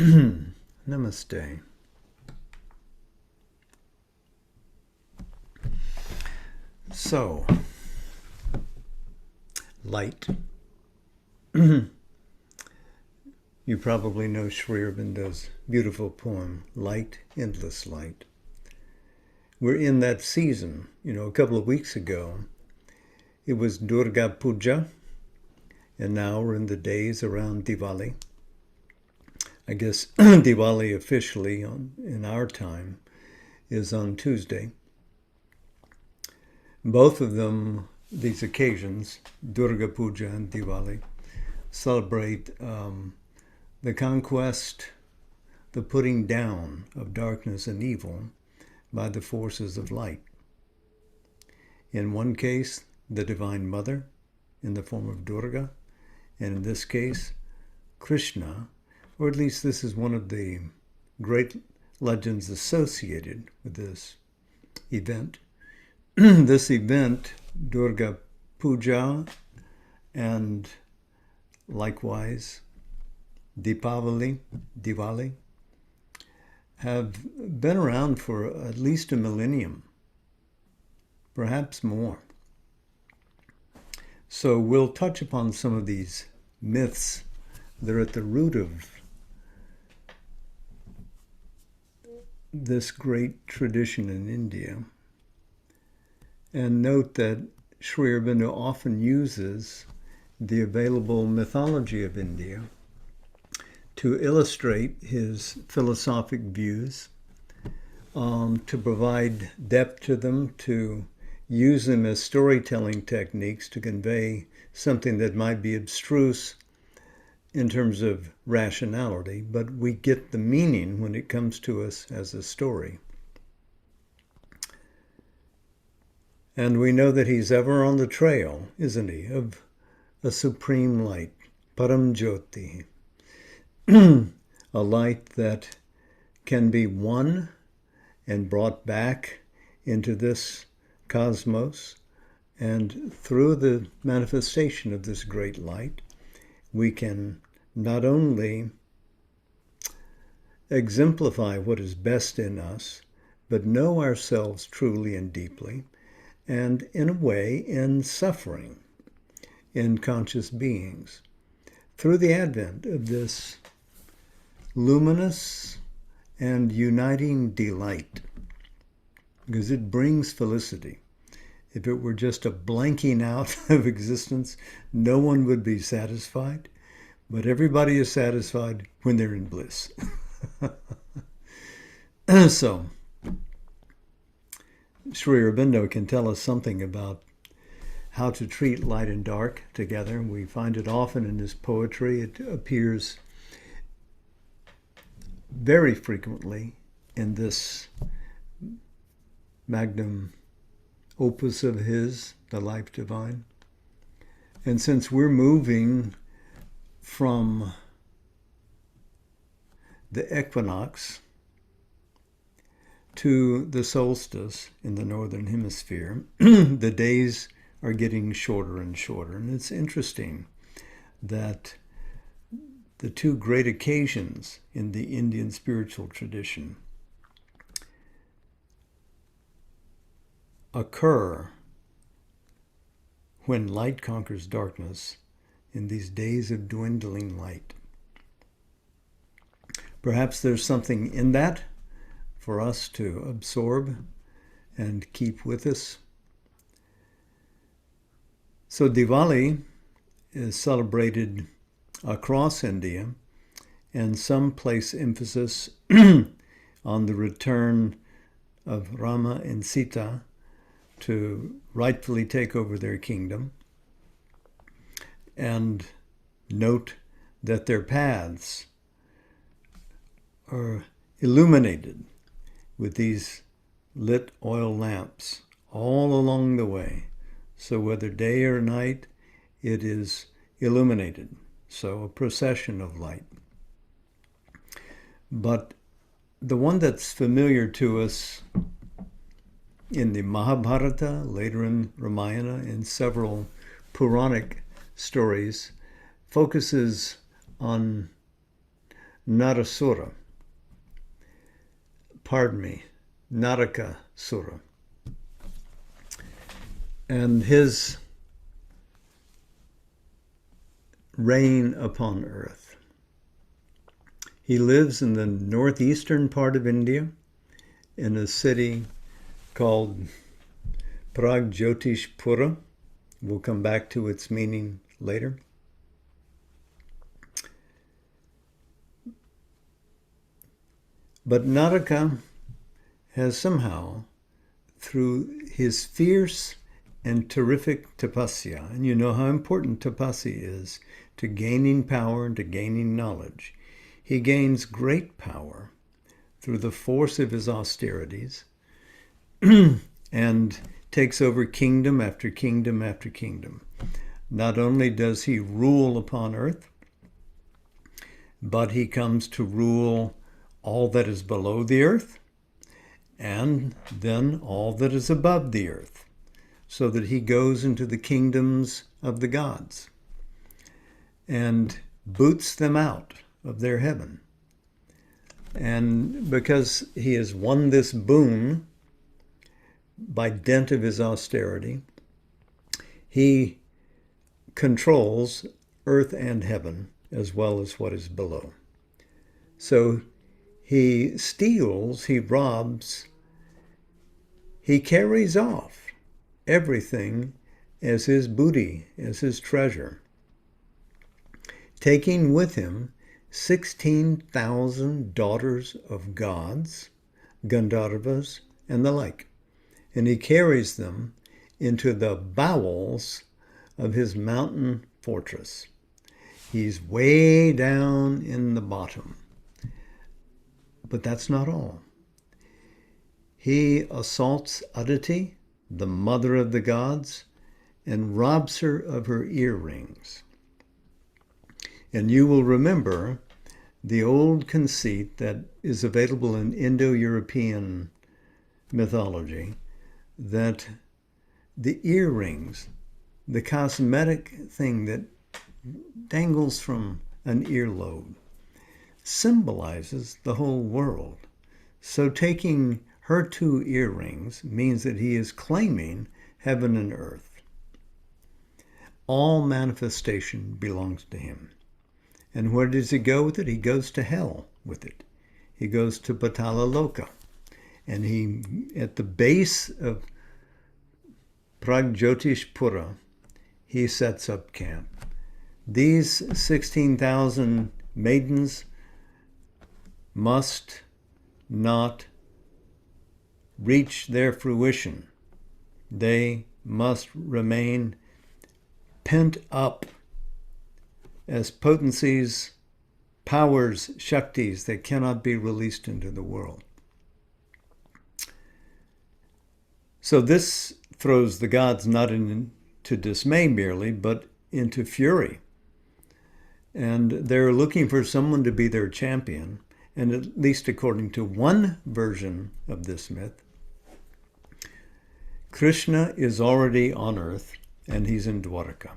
Namaste. So, light. You probably know Sri Aurobindo's beautiful poem, Light, Endless Light. We're in that season. A couple of weeks ago, it was Durga Puja, and now we're in the days around Diwali. I guess Diwali officially in our time is on Tuesday. Both of them, these occasions, Durga Puja and Diwali, celebrate the conquest, the putting down of darkness and evil by the forces of light. In one case, the Divine Mother in the form of Durga, and in this case, Krishna, or at least this is one of the great legends associated with this event. This event, Durga Puja, and likewise Diwali, have been around for at least a millennium, perhaps more. So we'll touch upon some of these myths that are at the root of this great tradition in India. And note that Sri Aurobindo often uses the available mythology of India to illustrate his philosophic views, to provide depth to them, to use them as storytelling techniques to convey something that might be abstruse in terms of rationality, but we get the meaning when it comes to us as a story. And we know that he's ever on the trail, isn't he, of a supreme light, Param Jyoti, a light that can be won and brought back into this cosmos. And through the manifestation of this great light, we can not only exemplify what is best in us, but know ourselves truly and deeply, and in a way, in suffering, in conscious beings, through the advent of this luminous and uniting delight, because it brings felicity. If it were just a blanking out of existence, no one would be satisfied, but everybody is satisfied when they're in bliss. So, Sri Aurobindo can tell us something about how to treat light and dark together. We find it often in his poetry. It appears very frequently in this magnum opus of his, The Life Divine. And since we're moving from the equinox to the solstice in the northern hemisphere, the days are getting shorter and shorter. And it's interesting that the two great occasions in the Indian spiritual tradition occur when light conquers darkness in these days of dwindling light. Perhaps there's something in that for us to absorb and keep with us. So Diwali is celebrated across India, and some place emphasis on the return of Rama and Sita to rightfully take over their kingdom, and note that their paths are illuminated with these lit oil lamps all along the way. So whether day or night, it is illuminated. So a procession of light. But the one that's familiar to us in the Mahabharata, later in Ramayana, in several Puranic stories, focuses on Narasura. Pardon me, Narakasura. And his reign upon earth. He lives in the northeastern part of India in a city called Pragjyotishpura. We'll come back to its meaning later. But Naraka has somehow, through his fierce and terrific tapasya, and you know how important tapasya is to gaining power and to gaining knowledge, he gains great power through the force of his austerities and takes over kingdom after kingdom after kingdom. Not only does he rule upon earth, but he comes to rule all that is below the earth, and then all that is above the earth, so that he goes into the kingdoms of the gods and boots them out of their heaven. And because he has won this boon by dint of his austerity, he controls earth and heaven as well as what is below. So he steals, he robs, he carries off everything as his booty, as his treasure, taking with him 16,000 daughters of gods, Gandharvas, and the like. And he carries them into the bowels of his mountain fortress. He's way down in the bottom. But that's not all. He assaults Aditi, the mother of the gods, and robs her of her earrings. And you will remember the old conceit that is available in Indo-European mythology, that the earrings, the cosmetic thing that dangles from an earlobe, symbolizes the whole world. So taking her 2 earrings means that he is claiming heaven and earth. All manifestation belongs to him. And where does he go with it? He goes to hell with it. He goes to Patala Loka. And he, at the base of Pragjyotishpura, he sets up camp. These 16,000 maidens must not reach their fruition. They must remain pent up as potencies, powers, shaktis that cannot be released into the world. So this throws the gods not into dismay merely, but into fury. And they're looking for someone to be their champion. And at least according to one version of this myth, Krishna is already on earth and he's in Dwarka.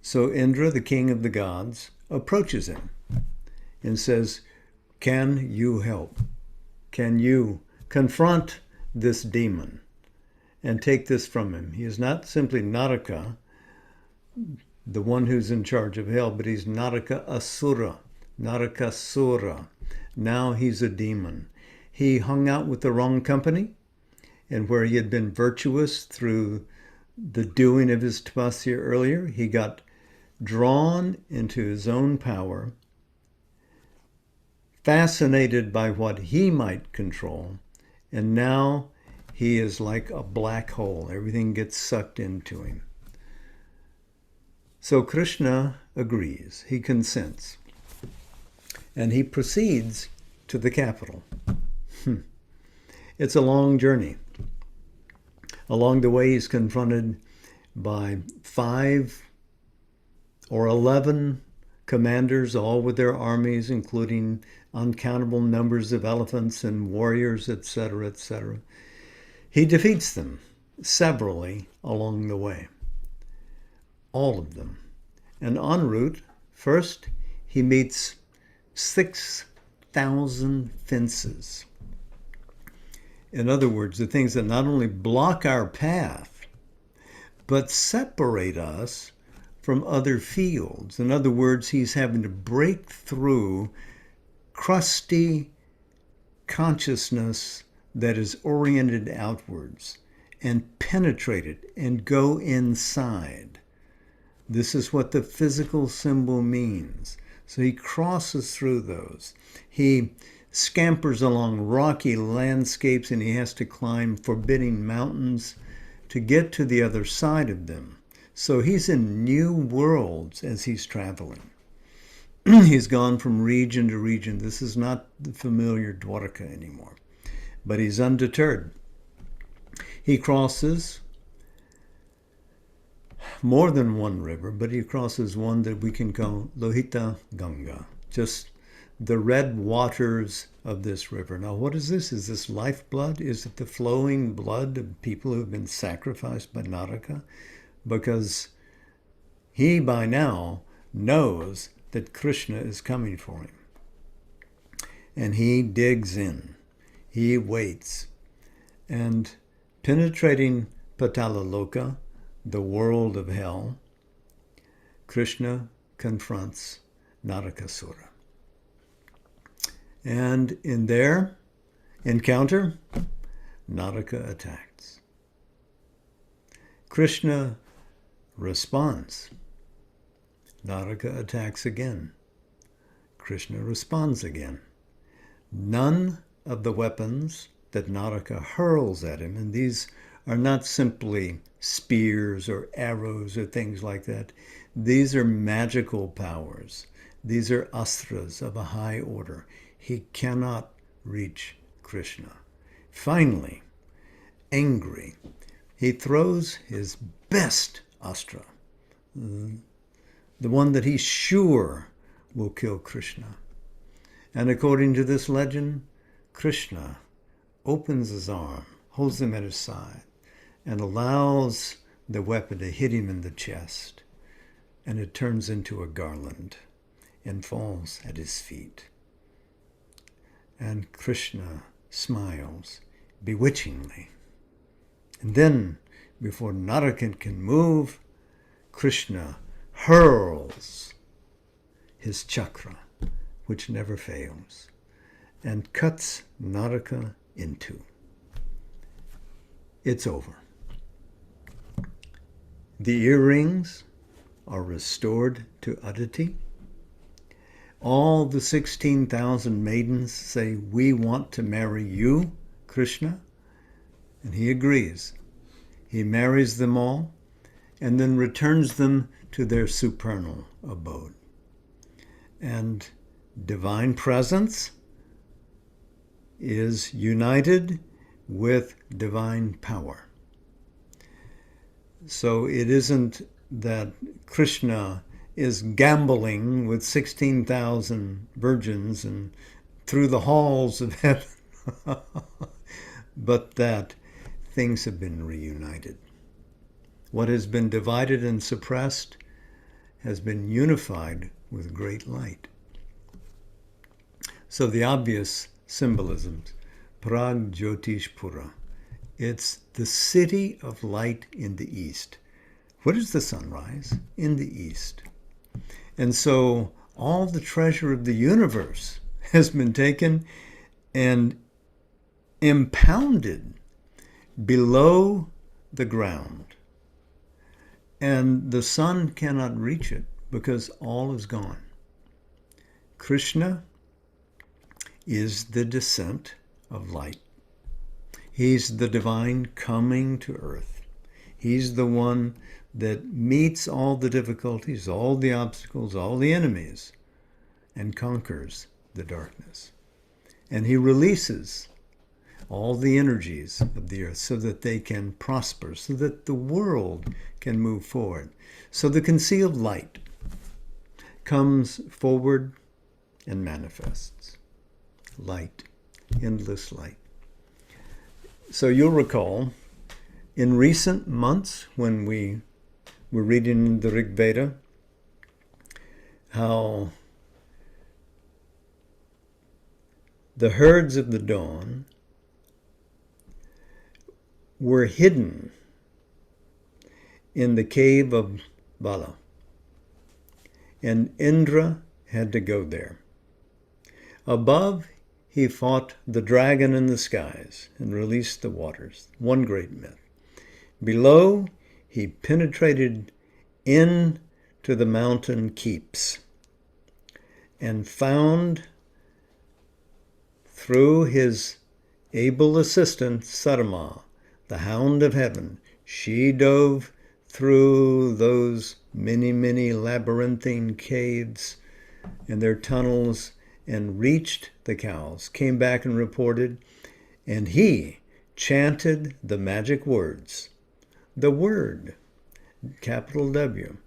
So Indra, the king of the gods, approaches him and says, "Can you help? Can you confront this demon and take this from him?" He is not simply Naraka, the one who's in charge of hell, but he's Naraka Asura, Narakasura. Now he's a demon. He hung out with the wrong company, and where he had been virtuous through the doing of his tapasya earlier, he got drawn into his own power, fascinated by what he might control, and now he is like a black hole. Everything gets sucked into him. So Krishna agrees, he consents, and he proceeds to the capital. It's a long journey. Along the way, he's confronted by 5 or 11 commanders, all with their armies, including uncountable numbers of elephants and warriors, etc., etc. He defeats them severally along the way, all of them. And en route, first he meets 6,000 fences. In other words, the things that not only block our path, but separate us from other fields. In other words, he's having to break through crusty consciousness that is oriented outwards and penetrate it and go inside. This is what the physical symbol means. So he crosses through those. He scampers along rocky landscapes and he has to climb forbidding mountains to get to the other side of them. So he's in new worlds as he's traveling. He's gone from region to region. This is not the familiar Dwarka anymore. But he's undeterred. He crosses more than one river, but he crosses one that we can call Lohita Ganga, just the red waters of this river. Now, what is this? Is this lifeblood? Is it the flowing blood of people who have been sacrificed by Naraka? Because he, by now, knows that Krishna is coming for him. And he digs in. He waits. And penetrating Patalaloka, the world of hell, Krishna confronts Narakasura. And in their encounter, Naraka attacks. Krishna responds. Naraka attacks again. Krishna responds again. None of the weapons that Naraka hurls at him, and these are not simply spears or arrows or things like that. These are magical powers. These are astras of a high order. He cannot reach Krishna. Finally, angry, he throws his best astra, the one that he's sure will kill Krishna. And according to this legend, Krishna opens his arm, holds him at his side, and allows the weapon to hit him in the chest. And it turns into a garland and falls at his feet. And Krishna smiles bewitchingly. And then, before Naraka can move, Krishna hurls his chakra, which never fails, and cuts Naraka in two. It's over. The earrings are restored to Aditi. All the 16,000 maidens say, "We want to marry you, Krishna." And he agrees. He marries them all and then returns them to their supernal abode. And divine presence is united with divine power. So it isn't that Krishna is gambling with 16,000 virgins and through the halls of heaven, but that things have been reunited. What has been divided and suppressed has been unified with great light. So the obvious symbolisms, Prag Jyotish Pura, it's the city of light in the east. Where does the sun rise? In the east. And so all the treasure of the universe has been taken and impounded below the ground. And the sun cannot reach it because all is gone. Krishna is the descent of light. He's the divine coming to earth. He's the one that meets all the difficulties, all the obstacles, all the enemies, and conquers the darkness. And he releases all the energies of the earth so that they can prosper, so that the world can move forward. So the concealed light comes forward and manifests. Light, endless light. So you'll recall, in recent months when we were reading the Rig Veda, how The herds of the dawn were hidden in the cave of Vala, and Indra had to go there. Above, he fought the dragon in the skies and released the waters, one great myth. Below, he penetrated into the mountain keeps and found, through his able assistant, Sarma, the hound of heaven. She dove through those many, many labyrinthine caves and their tunnels and reached the cows, came back and reported, and he chanted the magic words, the word, capital W,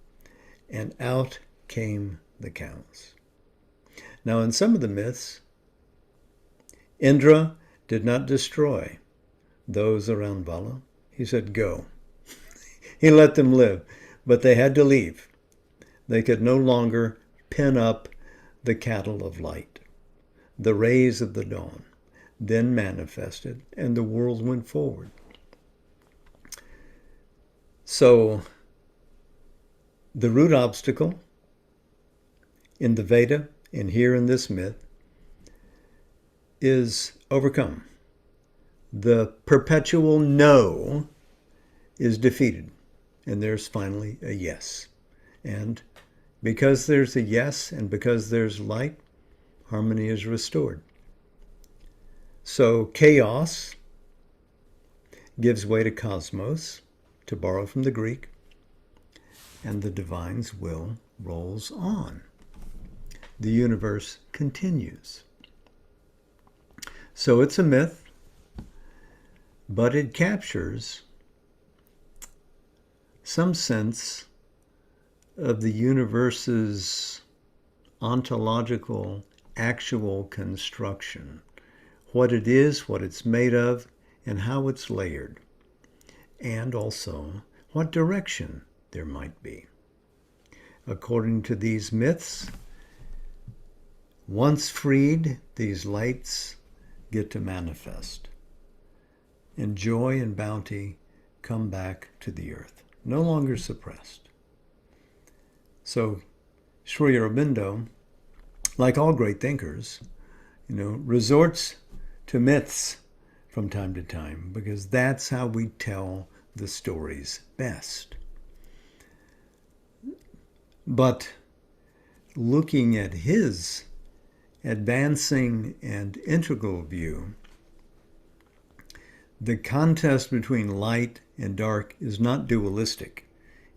and out came the cows. Now, in some of the myths, Indra did not destroy those around Vala. He said, go. He let them live, but they had to leave. They could no longer pen up the cattle of light. The rays of the dawn then manifested, and the world went forward. So, the root obstacle in the Veda, and here in this myth, is overcome. The perpetual no is defeated, and there's finally a yes. And because there's a yes, and because there's light, harmony is restored. So chaos gives way to cosmos, to borrow from the Greek, and the divine's will rolls on. The universe continues. So it's a myth, but it captures some sense of the universe's ontological, actual construction, what it is, what it's made of, and how it's layered, and also what direction there might be. According to these myths, once freed, these lights get to manifest, and joy and bounty come back to the earth, no longer suppressed. So Sri Aurobindo, like all great thinkers, resorts to myths from time to time, because that's how we tell the stories best. But looking at his advancing and integral view, the contest between light and dark is not dualistic.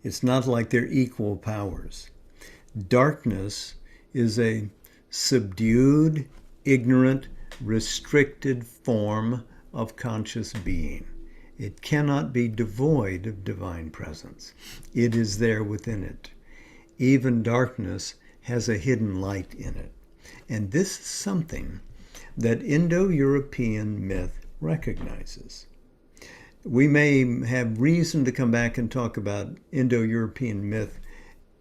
It's not like they're equal powers. Darkness is a subdued, ignorant, restricted form of conscious being. It cannot be devoid of divine presence. It is there within it. Even darkness has a hidden light in it. And this is something that Indo-European myth recognizes. We may have reason to come back and talk about Indo-European myth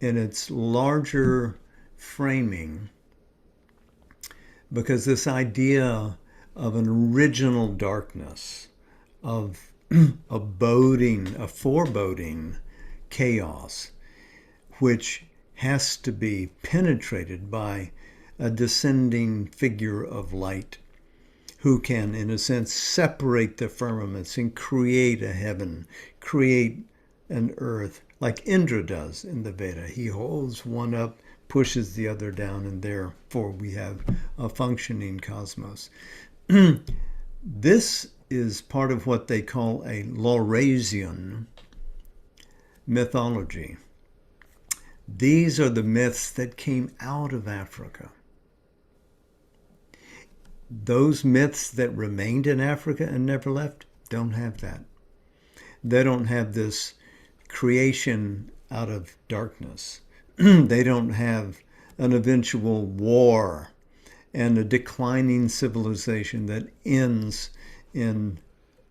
in its larger framing, because this idea of an original darkness, of a foreboding chaos, which has to be penetrated by a descending figure of light who can, in a sense, separate the firmaments and create a heaven, create an earth, like Indra does in the Veda. He holds one up, pushes the other down, and therefore we have a functioning cosmos. This is part of what they call a Laurasian mythology. These are the myths that came out of Africa. Those myths that remained in Africa and never left don't have that. They don't have this creation out of darkness. They don't have an eventual war and a declining civilization that ends in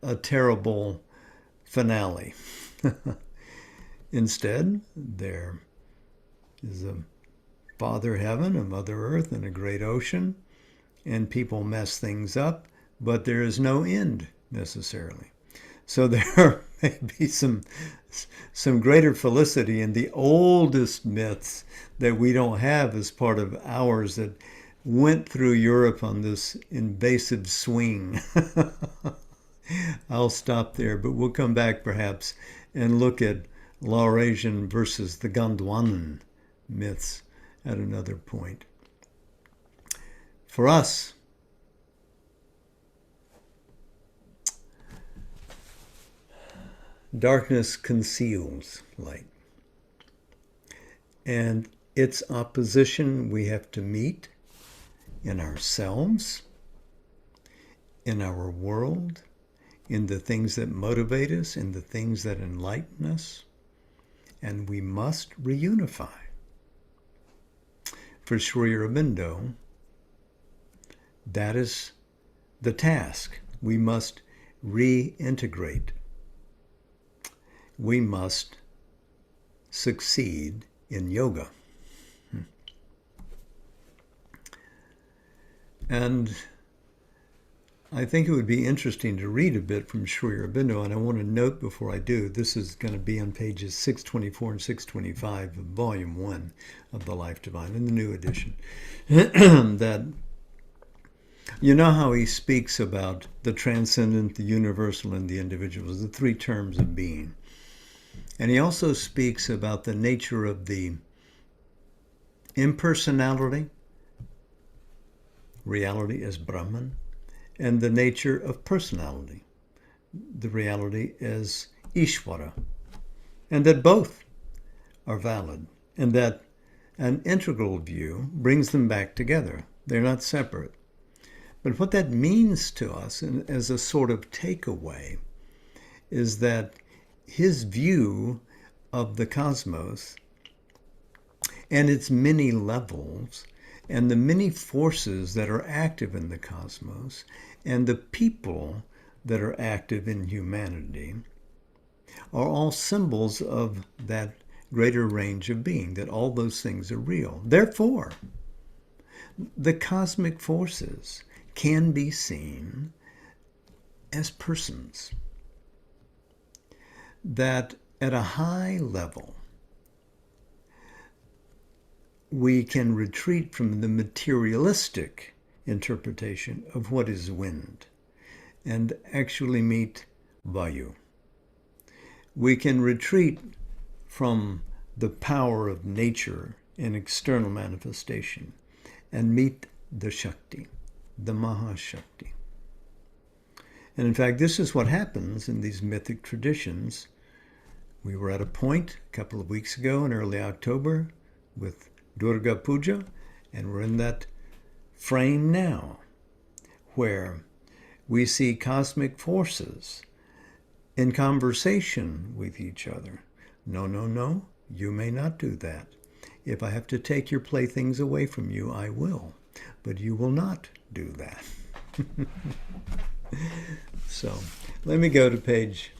a terrible finale. Instead, there is a Father Heaven, a Mother Earth, and a great ocean, and people mess things up, but there is no end necessarily. So there may be some greater felicity in the oldest myths that we don't have as part of ours that went through Europe on this invasive swing. I'll stop there, but we'll come back perhaps and look at Laurasian versus the Gondwanan myths at another point. For us, darkness conceals light. And its opposition we have to meet in ourselves, in our world, in the things that motivate us, in the things that enlighten us. And we must reunify. For Sri Aurobindo, that is the task. We must reintegrate. We must succeed in yoga. And I think it would be interesting to read a bit from Sri Aurobindo, and I want to note before I do, this is going to be on pages 624 and 625 of Volume 1 of The Life Divine in the new edition, that you know how he speaks about the transcendent, the universal, and the individual, the three terms of being. And he also speaks about the nature of the impersonality, reality as Brahman, and the nature of personality, the reality as Ishvara, and that both are valid, and that an integral view brings them back together. They're not separate. But what that means to us, as a sort of takeaway, is that his view of the cosmos and its many levels and the many forces that are active in the cosmos and the people that are active in humanity are all symbols of that greater range of being, that all those things are real. Therefore, the cosmic forces can be seen as persons. That at a high level, we can retreat from the materialistic interpretation of what is wind and actually meet Vayu. We can retreat from the power of nature and external manifestation and meet the Shakti, the Mahashakti. And in fact, this is what happens in these mythic traditions. We were at a point a couple of weeks ago in early October with Durga Puja, and we're in that frame now where we see cosmic forces in conversation with each other. No, no, no, you may not do that. If I have to take your playthings away from you, I will, but you will not do that. So let me go to page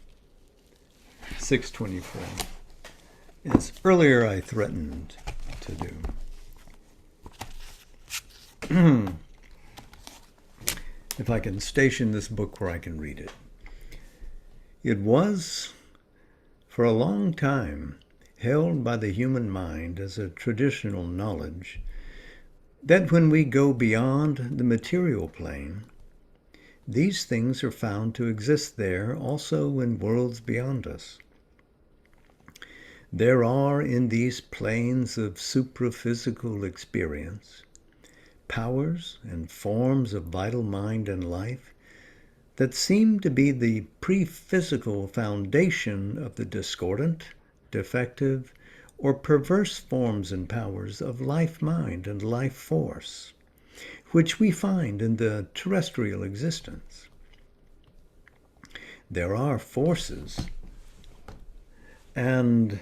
624. As earlier I threatened to do. If I can station this book where I can read it. It was, for a long time, held by the human mind as a traditional knowledge that when we go beyond the material plane, these things are found to exist there also in worlds beyond us. There are in these planes of supraphysical experience powers and forms of vital mind and life that seem to be the pre-physical foundation of the discordant, defective, or perverse forms and powers of life mind and life force, which we find in the terrestrial existence. There are forces, and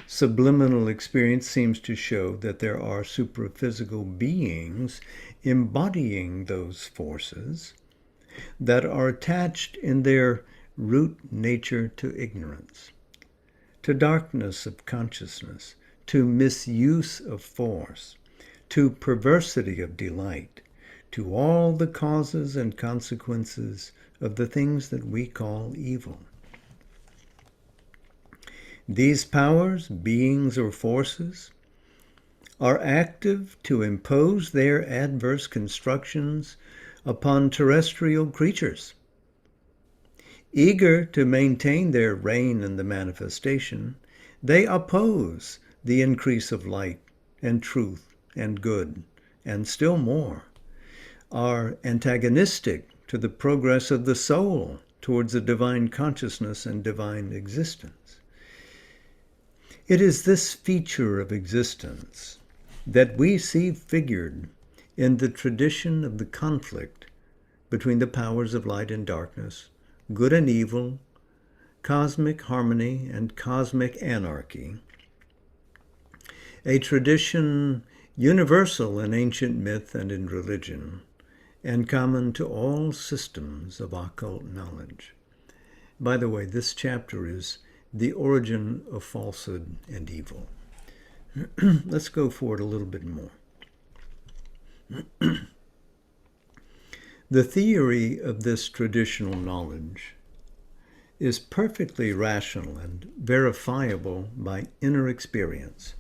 subliminal experience seems to show that there are supraphysical beings embodying those forces that are attached in their root nature to ignorance, to darkness of consciousness, to misuse of force, to perversity of delight, to all the causes and consequences of the things that we call evil. These powers, beings, or forces are active to impose their adverse constructions upon terrestrial creatures. Eager to maintain their reign in the manifestation, they oppose the increase of light and truth and good, and still more, are antagonistic to the progress of the soul towards a divine consciousness and divine existence. It is this feature of existence that we see figured in the tradition of the conflict between the powers of light and darkness, good and evil, cosmic harmony and cosmic anarchy, a tradition universal in ancient myth and in religion, and common to all systems of occult knowledge. By the way, this chapter is The Origin of Falsehood and Evil. Let's go forward a little bit more. The theory of this traditional knowledge is perfectly rational and verifiable by inner experience.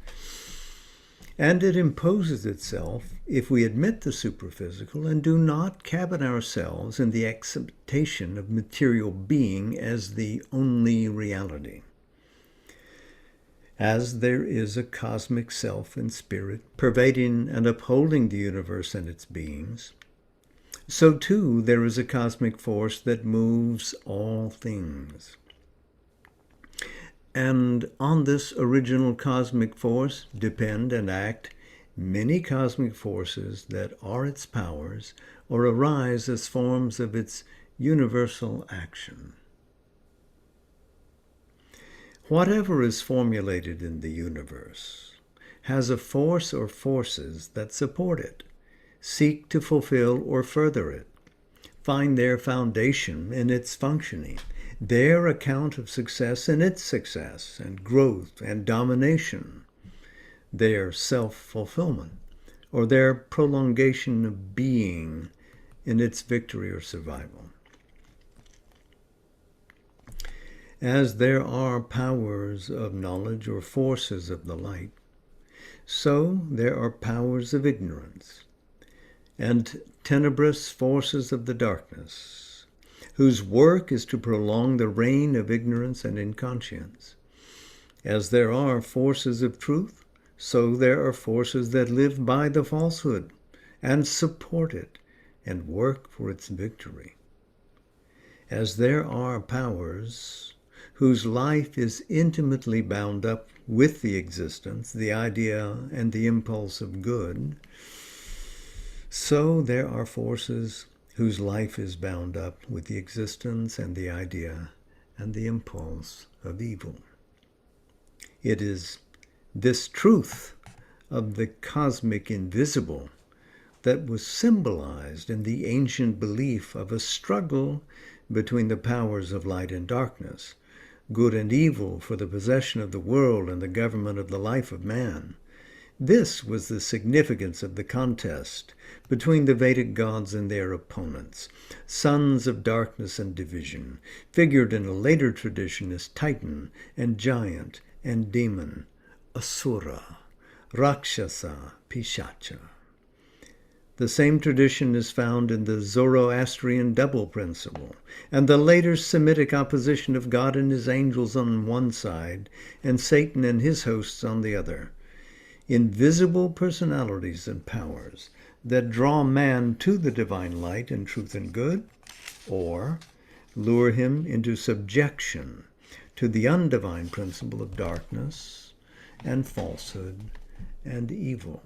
And it imposes itself if we admit the superphysical and do not cabin ourselves in the acceptation of material being as the only reality. As there is a cosmic self and spirit pervading and upholding the universe and its beings, so too there is a cosmic force that moves all things. And on this original cosmic force depend and act many cosmic forces that are its powers or arise as forms of its universal action. Whatever is formulated in the universe has a force or forces that support it, seek to fulfill or further it, find their foundation in its functioning, their account of success in its success and growth and domination, their self-fulfillment, or their prolongation of being in its victory or survival. As there are powers of knowledge or forces of the light, so there are powers of ignorance and tenebrous forces of the darkness, whose work is to prolong the reign of ignorance and inconscience. As there are forces of truth, so there are forces that live by the falsehood and support it and work for its victory. As there are powers whose life is intimately bound up with the existence, the idea, and the impulse of good, so there are forces whose life is bound up with the existence and the idea and the impulse of evil. It is this truth of the cosmic invisible that was symbolized in the ancient belief of a struggle between the powers of light and darkness, good and evil for the possession of the world and the government of the life of man. This was the significance of the contest between the Vedic gods and their opponents, sons of darkness and division, figured in a later tradition as Titan and giant and demon, Asura, Rakshasa, Pishacha. The same tradition is found in the Zoroastrian double principle, and the later Semitic opposition of God and his angels on one side, and Satan and his hosts on the other. Invisible personalities and powers that draw man to the divine light and truth and good, or lure him into subjection to the undivine principle of darkness and falsehood and evil.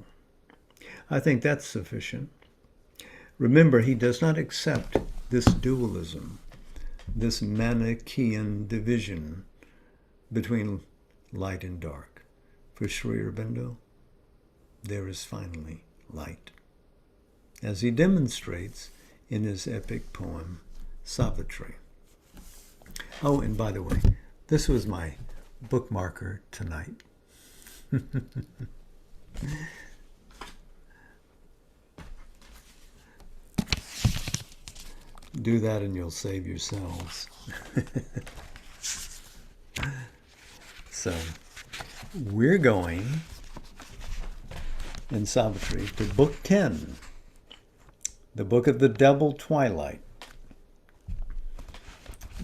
I think that's sufficient. Remember, he does not accept this dualism, this Manichaean division between light and dark. For Sri Aurobindo, there is finally light, as he demonstrates in his epic poem, Savitri. Oh, and by the way, this was my bookmarker tonight. Do that and you'll save yourselves. So, we're going in Savitri to Book 10, the Book of the Devil Twilight,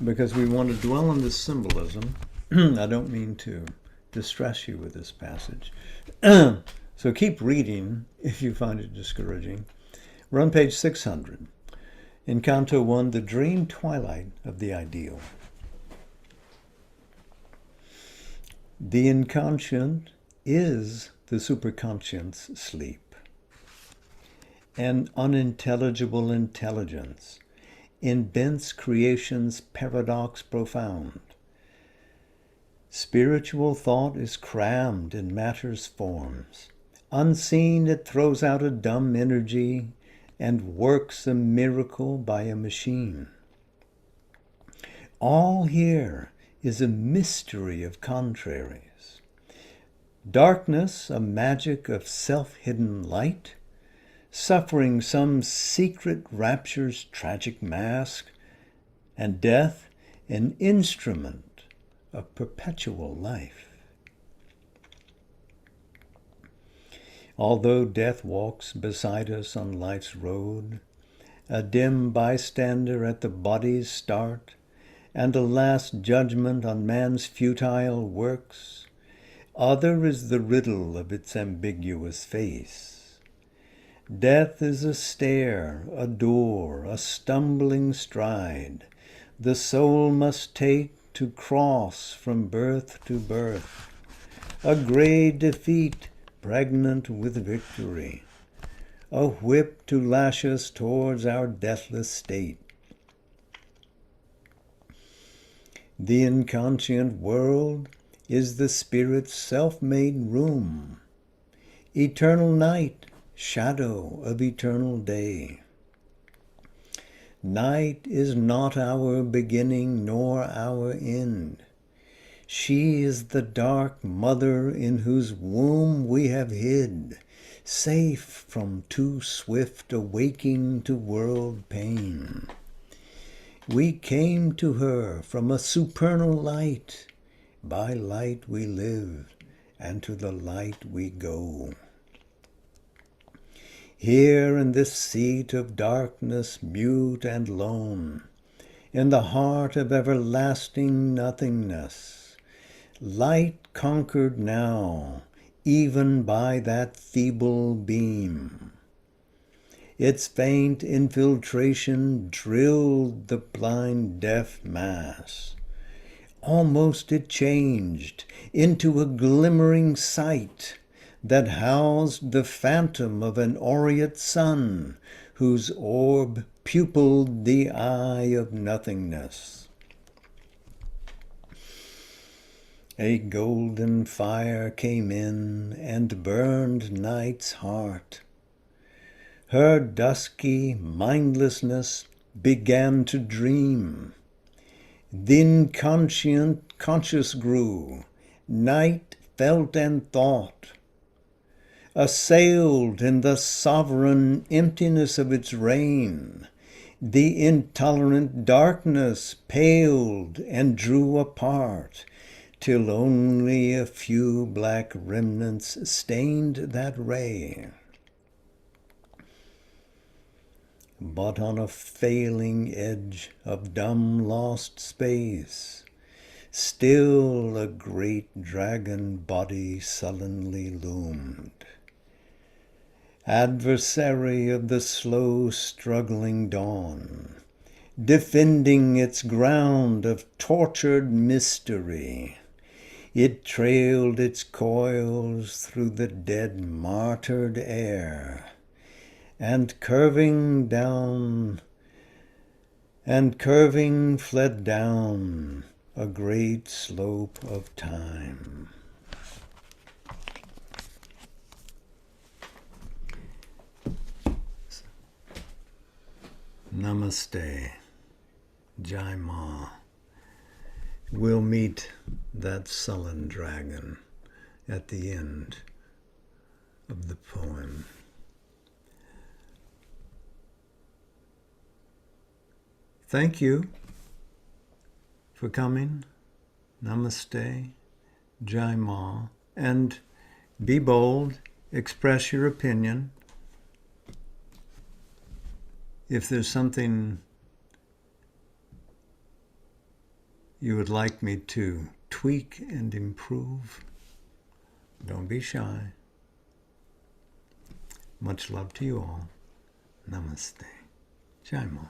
because we want to dwell on this symbolism. I don't mean to distress you with this passage. So keep reading if you find it discouraging. We're on page 600. In Canto 1, the dream twilight of the ideal. The inconscient is the superconscient's sleep. An unintelligible intelligence invents creation's paradox profound. Spiritual thought is crammed in matter's forms. Unseen, it throws out a dumb energy and works a miracle by a machine. All here is a mystery of contraries. Darkness, a magic of self-hidden light, suffering some secret rapture's tragic mask, and death, an instrument of perpetual life. Although death walks beside us on life's road, a dim bystander at the body's start, and a last judgment on man's futile works, other is the riddle of its ambiguous face. Death is a stair, a door, a stumbling stride, the soul must take to cross from birth to birth, a grey defeat pregnant with victory, a whip to lash us towards our deathless state. The inconscient world is the spirit's self-made room, eternal night, shadow of eternal day. Night is not our beginning nor our end. She is the dark mother in whose womb we have hid, safe from too swift a waking to world pain. We came to her from a supernal light. By light we live, and to the light we go. Here in this seat of darkness mute and lone, in the heart of everlasting nothingness, light conquered now, even by that feeble beam. Its faint infiltration drilled the blind deaf mass. Almost it changed into a glimmering sight that housed the phantom of an aureate sun, whose orb pupilled the eye of nothingness. A golden fire came in and burned night's heart. Her dusky mindlessness began to dream. The inconscient conscious grew, night felt and thought. Assailed in the sovereign emptiness of its reign, the intolerant darkness paled and drew apart, till only a few black remnants stained that ray. But on a failing edge of dumb lost space, still a great dragon body sullenly loomed. Adversary of the slow struggling dawn, defending its ground of tortured mystery, it trailed its coils through the dead martyred air, and curving fled down a great slope of time. Namaste, Jai Ma. We'll meet that sullen dragon at the end of the poem. thank you for coming. Namaste, Jai Ma, and be bold, express your opinion. If there's something you would like me to tweak and improve, don't be shy. Much love to you all. Namaste. Jai Ma.